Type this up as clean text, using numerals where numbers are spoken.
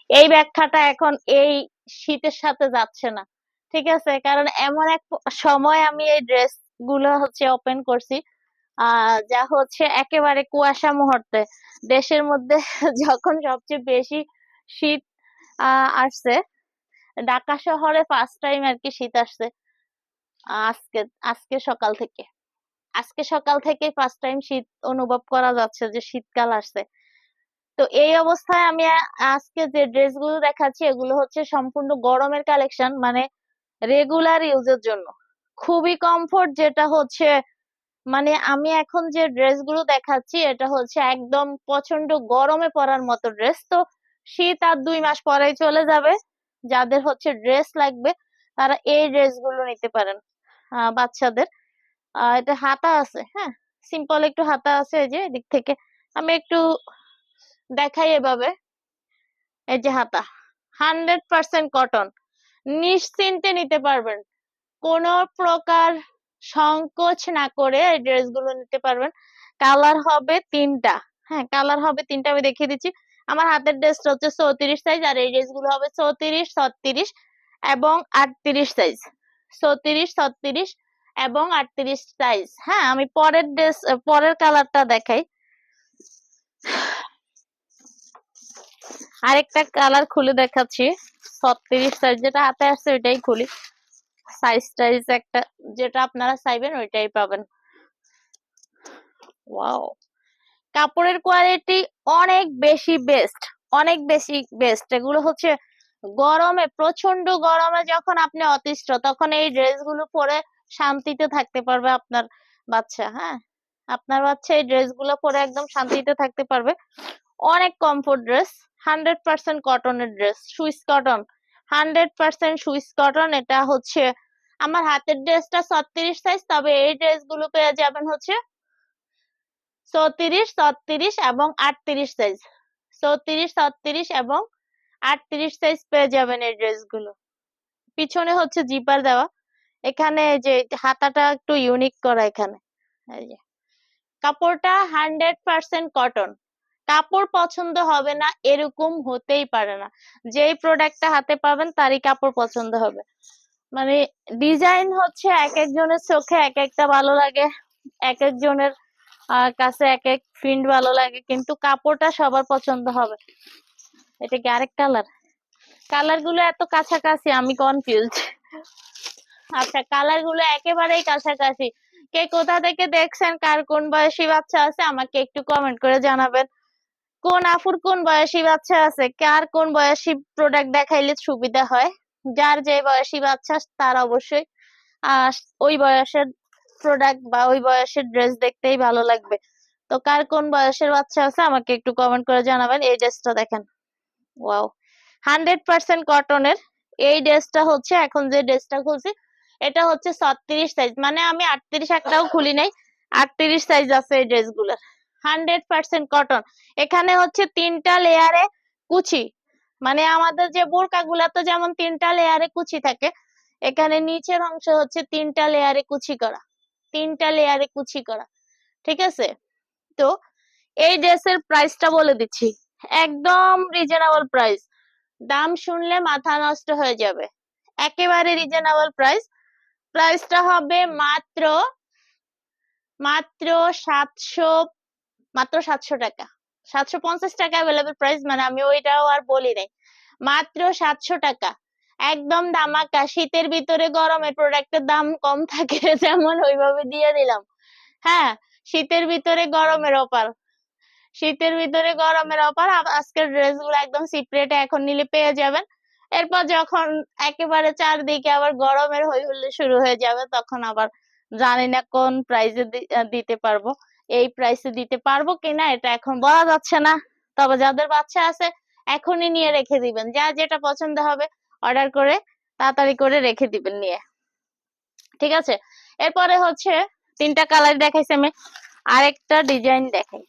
এই ব্যাখ্যাটা এখন এই শীতের সাথে যাচ্ছে না। ঠিক আছে, কারণ এমন এক সময় আমি এই ড্রেস গুলো হচ্ছে ওপেন করছি, যা হচ্ছে একেবারে কুয়াশা মুহূর্তে দেশের মধ্যে যখন সবচেয়ে বেশি শীত আসছে, ঢাকা শহরে ফার্স্ট টাইম আর কি শীত আসছে। আজকে আজকে সকাল থেকে আজকে সকাল থেকে ফার্স্ট টাইম শীত অনুভব করা যাচ্ছে, যে শীতকাল আসছে। তো এই অবস্থায় আমি আজকে যে ড্রেসগুলো দেখাচ্ছি এগুলো হচ্ছে সম্পূর্ণ গরমের কালেকশন, মানে রেগুলার ইউজের জন্য খুবই কমফোর্ট। যেটা হচ্ছে মানে আমি এখন যে ড্রেসগুলো দেখাচ্ছি এটা হচ্ছে একদম প্রচন্ড গরমে পরার মতো ড্রেস। তো শীত আর 2 মাস পরেই চলে যাবে, যাদের হচ্ছে ড্রেস লাগবে তারা এই ড্রেসগুলো নিতে পারেন। বাচ্চাদের এটা হাতা আছে, হ্যাঁ, সিম্পল একটু হাতা আছে, এই যে এদিক থেকে আমি একটু দেখাই এভাবে। এই যে হাতা, 100% কটন, নিশ্চিন্তে নিতে পারবেন, কোনো প্রকার সংকোচ না করে এই ড্রেসগুলো নিতে পারবেন। কালার হবে 3টা, হ্যাঁ কালার হবে 3টা, আমি দেখিয়ে দিচ্ছি। আমার হাতের ড্রেসটা হচ্ছে 34 সাইজ, আর এই ড্রেসগুলো হবে 34, 36 এবং 38 সাইজ। 34, 36 এবং 38 সাইজ। হ্যাঁ, আমি পরের কালারটা দেখাই। আরেকটা কালার খুলে দেখাচ্ছি, 36 সাইজ যেটা হাতে আসছে ওইটাই খুলি। সাইজ টাইজ একটা যেটা আপনারা চাইবেন ওইটাই পাবেন। ওয়াও, কাপড়ের কোয়ালিটি অনেক বেশি বেস্ট, অনেক বেশি বেস্ট। এগুলো হচ্ছে গরমে, প্রচন্ড গরমে যখন আপনি অতিষ্ঠ তখন এই ড্রেসগুলো পরে শান্তিতে থাকতে পারবে আপনার বাচ্চা। হ্যাঁ, আপনার বাচ্চা এই ড্রেসগুলো পরে একদম শান্তিতে থাকতে পারবে। অনেক কমফোর্ট ড্রেস, 100% কটনের dress, Swiss cotton, 100% Swiss cotton. এটা হচ্ছে আমার হাতের ড্রেসটা 36 সাইজ, তবে এই ড্রেসগুলো পেয়ে যাবেন হচ্ছে 34, 36 এবং 38 সাইজ। 34, 36 এবং 38 সাইজ পেয়ে যাবেন এই ড্রেসগুলো। পিছনে হচ্ছে জিপার দেওয়া, এখানে যে হাতাটা একটু ইউনিক করা এখানে। এই যে কাপড়টা 100% কটন। কাপড় পছন্দ হবে না এরকম হতেই পারে না, যেই প্রোডাক্টটা হাতে পাবেন তারই কাপড় পছন্দ হবে। মানে ডিজাইন হচ্ছে এক একজনের চোখে এক একটা ভালো লাগে, এক একজনের কাছে এক এক প্রিন্ট ভালো লাগে, কিন্তু কাপড়টা সবার পছন্দ হবে। এটা কি আরেক কালার? কালার গুলো এত কাছাকাছি আমি কনফিউজ। আচ্ছা, কালার গুলো একেবারেই কাছাকাছি। কে কোথা থেকে দেখছেন, কার কোন বয়সী বাচ্চা আছে আমাকে একটু কমেন্ট করে জানাবেন। কোন আফুর কোন বয়সী বাচ্চা আছে, কার কোন বয়সী প্রোডাক্ট দেখাইলে সুবিধা হয়। যার যে বয়সী বাচ্চা তার অবশ্যই আহ ওই বয়সের প্রোডাক্ট বা ওই বয়সের ড্রেস দেখতেই ভালো লাগবে। তো কার কোন বয়সের বাচ্চা আছে আমাকে একটু কমেন্ট করে জানাবেন। এই ড্রেসটা দেখেন, ওয়াও, 100% কটনের। এই ড্রেসটা হচ্ছে এখন যে ড্রেসটা খুলছি এটা হচ্ছে 36 সাইজ, মানে আমি 38 একটাও খুলি নাই, 38 সাইজ আছে এই ড্রেসগুলোর। 100% কটন। এখানে হচ্ছে 3টা লেয়ারে কুচি, মানে আমাদের যে বোরকা গুলাতে যেমন 3টা লেয়ারে কুচি থাকে, এখানে নিচের অংশ হচ্ছে 3টা লেয়ারে কুচি করা, 3টা লেয়ারে কুচি করা। ঠিক আছে, তো এই ড্রেসের প্রাইসটা বলে দিচ্ছি, একদম রিজনেবল প্রাইস। দাম শুনলে মাথা নষ্ট হয়ে যাবে, একেবারে রিজনেবল প্রাইস। প্রাইসটা হবে মাত্র মাত্র 700, মাত্র 700 টাকা। 750 টাকা অ্যাভেলেবল প্রাইস, মানে আমি ওইটাও আর বলি নাই, মাত্র 700 টাকা। একদম ধামাকা। শীতের ভিতরে গরমের প্রোডাক্টের দাম কম থাকে যেমন ওইভাবে দিয়ে দিলাম। হ্যাঁ, শীতের ভিতরে গরমের অফার, শীতের ভিতরে গরমের অফার। আজকের ড্রেস গুলো একদম চিপ রেটে এখন নিলে পেয়ে যাবেন। এরপর যখন একেবারে চারদিকে আবার গরমের হই হুল্লোড় শুরু হয়ে যাবে তখন আবার জানি না কোন প্রাইসে দিতে পারবো। এই প্রাইসে দিতে পারবো কিনা এটা এখন বলা যাচ্ছে না, তবে যাদের বাচ্চা আছে এখনই নিয়ে রেখে দিবেন, যা যেটা পছন্দ হবে অর্ডার করে তাড়াতাড়ি করে রেখে দিবেন নিয়ে। ঠিক আছে, এরপরে হচ্ছে 3টা কালার দেখাইছি আমি, আরেকটা ডিজাইন দেখাই।